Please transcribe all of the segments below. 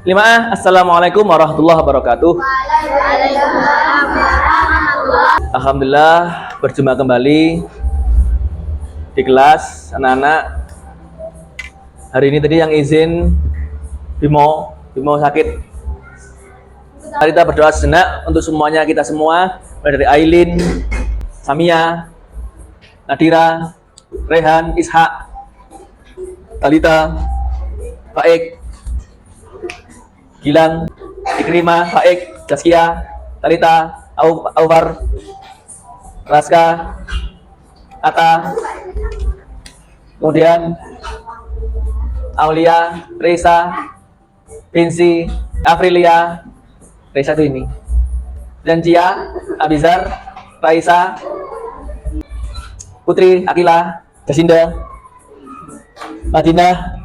Lima, assalamualaikum warahmatullahi wabarakatuh. Alhamdulillah berjumpa kembali di kelas anak-anak. Hari ini tadi yang izin Bimo sakit. Mari kita berdoa sejenak untuk semuanya, kita semua, mulai dari Ailin, Samia, Nadira, Rehan, Ishak, Talita, Faik, Gilang, Ikrimah, Faik, Zaskia, Talita, Aufar, Raska, Ata, kemudian Aulia, Reza, Vinci, Afrilia, Reza itu ini, dan Cia, Abizar, Raisa, Putri, Akila, Jasinda, Madinah,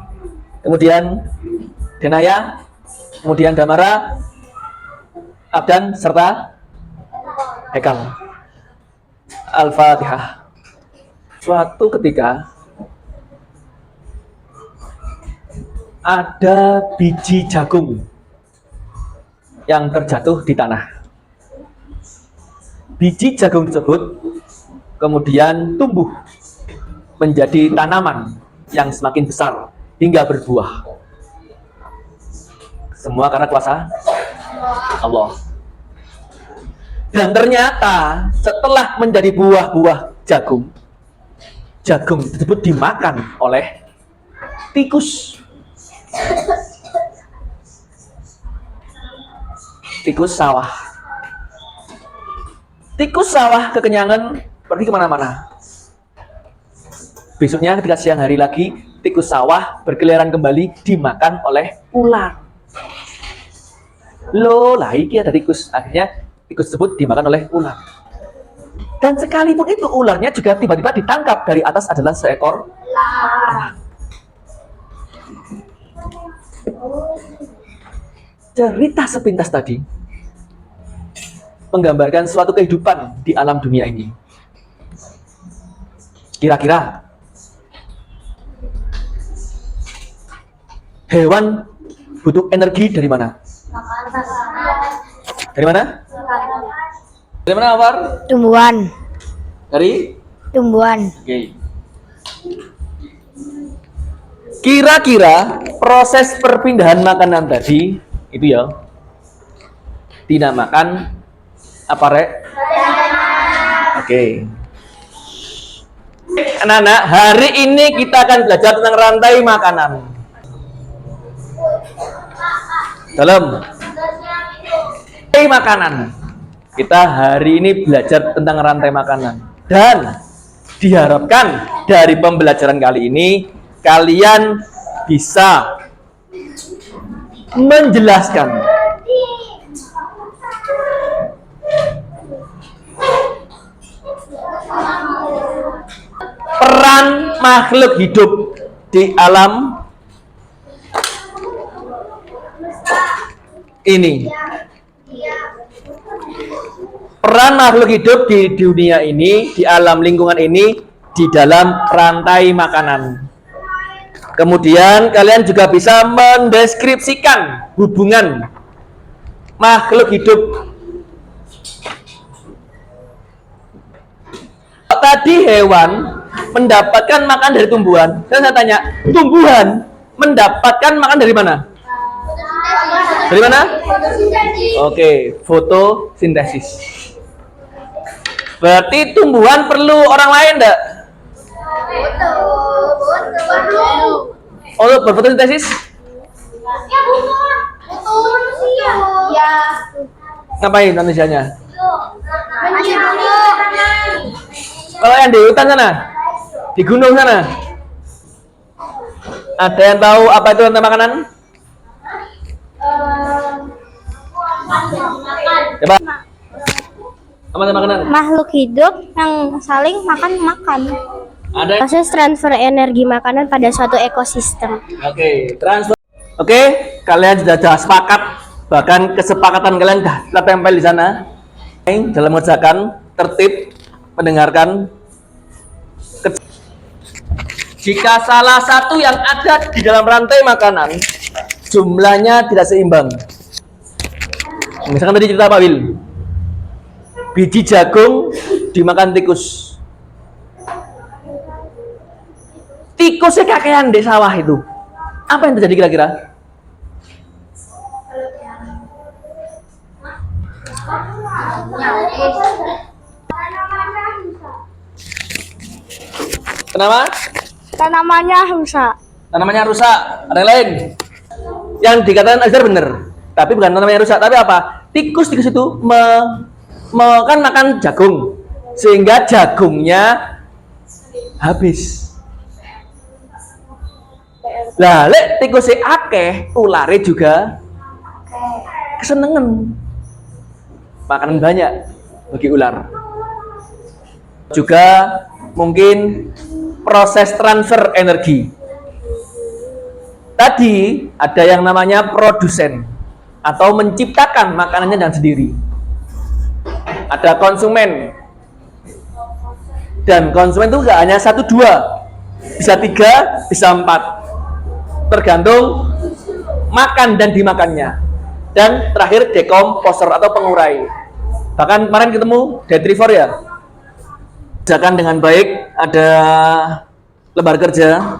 kemudian Denaya, kemudian Damara, Abdan, serta Hekal. Al-Fatihah. Suatu ketika ada biji jagung yang terjatuh di tanah. Biji jagung tersebut kemudian tumbuh menjadi tanaman yang semakin besar hingga berbuah. Semua karena kuasa Allah. Dan ternyata setelah menjadi buah-buah jagung tersebut dimakan oleh tikus. Tikus sawah. Tikus sawah kekenyangan pergi kemana-mana. Besoknya ketika siang hari lagi, tikus sawah berkeliaran kembali dimakan oleh ular. Loh, lah iki ada tikus. Akhirnya tikus tersebut dimakan oleh ular. Dan sekalipun itu ularnya juga tiba-tiba ditangkap dari atas adalah seekor elang. Cerita sepintas tadi menggambarkan suatu kehidupan di alam dunia ini. Kira-kira hewan butuh energi dari mana? Dari mana? Dari mana, Awar? Tumbuhan. Dari? Tumbuhan. Oke. Kira-kira proses perpindahan makanan tadi itu ya dinamakan apa, Rek? Oke. Anak-anak, hari ini kita akan belajar tentang rantai makanan. Dalam rantai makanan, kita hari ini belajar tentang rantai makanan. Dan diharapkan dari pembelajaran kali ini kalian bisa menjelaskan peran makhluk hidup di alam ini. Peran makhluk hidup di dunia ini, di alam lingkungan ini, di dalam rantai makanan. Kemudian kalian juga bisa mendeskripsikan hubungan makhluk hidup. Tadi hewan mendapatkan makan dari tumbuhan. Saya tanya, tumbuhan mendapatkan makan dari mana? Dari mana? Oke, fotosintesis. Berarti tumbuhan perlu orang lain enggak? Oh, berfotosintesis? Ya. Ngapain manusianya? Kalau yang di hutan sana, di gunung sana, ada yang tahu apa itu rantai makanan? Coba. Apa rantai makanan? Makhluk hidup yang saling makan. Ada. Proses transfer energi makanan pada suatu ekosistem. Oke, transfer. Oke, kalian sudah sepakat, bahkan kesepakatan kalian sudah tempel di sana. Dalam mengerjakan tertib, mendengarkan. Jika salah satu yang ada di dalam rantai makanan jumlahnya tidak seimbang. Misalkan tadi cerita Pak Wil, biji jagung dimakan tikus. Tikusnya kakean di sawah itu. Apa yang terjadi kira-kira? Kenapa? Tanamannya rusak. Tanamannya rusak. Ada yang lain? Yang dikatakan Azhar benar. Tapi bukan tanamannya rusak, tapi apa? Tikus itu kan makan jagung. Sehingga jagungnya habis. Lah, lek tikusnya akeh, ulare juga kesenengan. Makanan banyak bagi ular. Juga mungkin proses transfer energi. Tadi ada yang namanya produsen atau menciptakan makanannya dengan sendiri. Ada konsumen. Dan konsumen itu nggak hanya 1, 2, bisa 3, bisa 4. Tergantung makan dan dimakannya. Dan terakhir dekomposer atau pengurai. Bahkan kemarin ketemu detritivore ya. Kerjakan dengan baik, ada lembar kerja.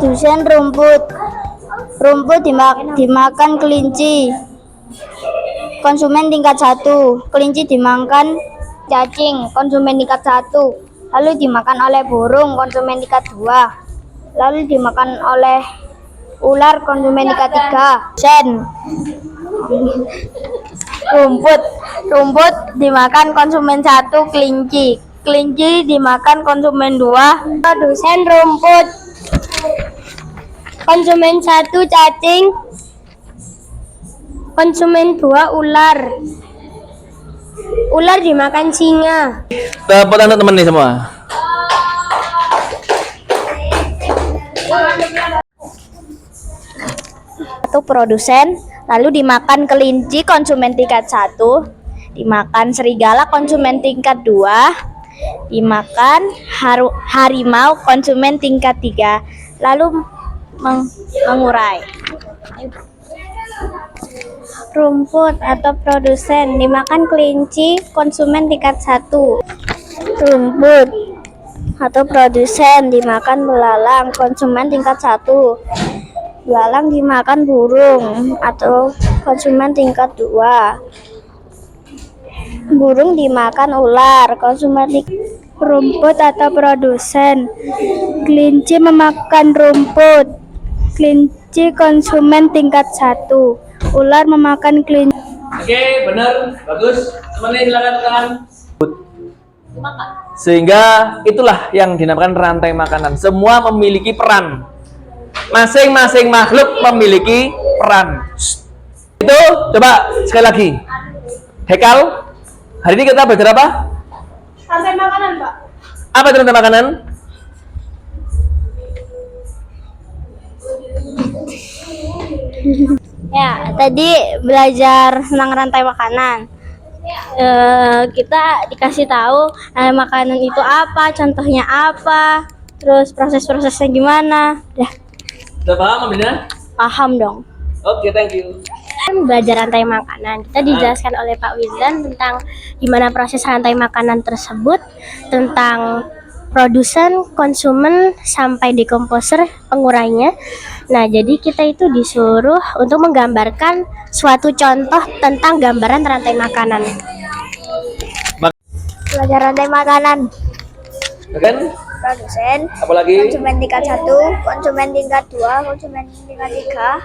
Produsen rumput. Rumput dimakan kelinci. Konsumen tingkat 1. Kelinci dimakan cacing. Konsumen tingkat 1. Lalu dimakan oleh burung. Konsumen tingkat 2. Lalu dimakan oleh ular. Konsumen tingkat 3. Rumput dimakan konsumen 1. Kelinci dimakan konsumen 2. Produsen rumput. Konsumen 1 cacing. Konsumen 2 ular. Ular dimakan singa. Tepuk tangan teman nih semua. Satu produsen, lalu dimakan kelinci konsumen tingkat 1, dimakan serigala konsumen tingkat 2, dimakan harimau konsumen tingkat 3, lalu mengurai. Rumput atau produsen dimakan kelinci konsumen tingkat 1. Rumput atau produsen dimakan belalang konsumen tingkat 1. Belalang dimakan burung atau konsumen tingkat 2. Burung dimakan ular konsumen rumput atau produsen. Kelinci memakan rumput. Kelinci konsumen tingkat 1. Ular memakan kelinci. Oke, benar, bagus. Teman-teman silakan tangan. Sehingga itulah yang dinamakan rantai makanan. Semua memiliki peran. Masing-masing makhluk memiliki peran. Itu coba sekali lagi. Hekal. Hari ini kita belajar apa? Rantai makanan, Pak. Apa itu rantai makanan? Ya, tadi belajar tentang rantai makanan. Kita dikasih tahu makanan itu apa, contohnya apa, terus proses-prosesnya gimana. Sudah paham ambilnya? Paham dong. Oke, thank you. Belajar rantai makanan, kita dijelaskan oleh Pak Wildan tentang gimana proses rantai makanan tersebut, tentang produsen, konsumen, sampai dekomposer, pengurainya. Nah, jadi kita itu disuruh untuk menggambarkan suatu contoh tentang gambaran rantai makanan. Belajar rantai makanan. Kan? Produsen, Apalagi? konsumen tingkat 1, konsumen tingkat 2, konsumen tingkat 3,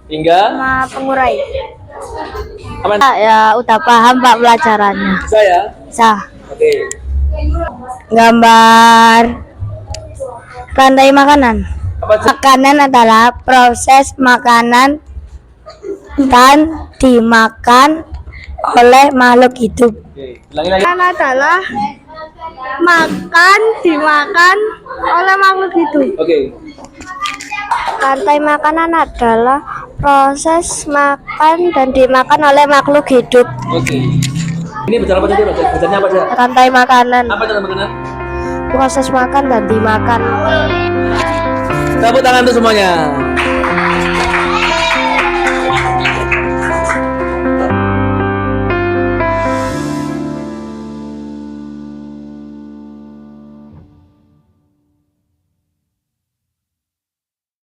Hingga sama pengurai. apa? Ya, udah paham Pak pelajarannya. Saya. Sah. Oke. Gambar rantai makanan. Apa sih? Makanan adalah proses makanan dan dimakan oleh makhluk hidup. Oke, ulangi lagi. Makanan adalah makan, dimakan oleh makhluk hidup. Oke. Rantai makanan adalah proses makan dan dimakan oleh makhluk hidup. Oke. Ini bicara apa tadi? Bacanya apa saja? Rantai makanan, Apa itu makanan? proses makan dan dimakan. Tepuk tangan tuh semuanya.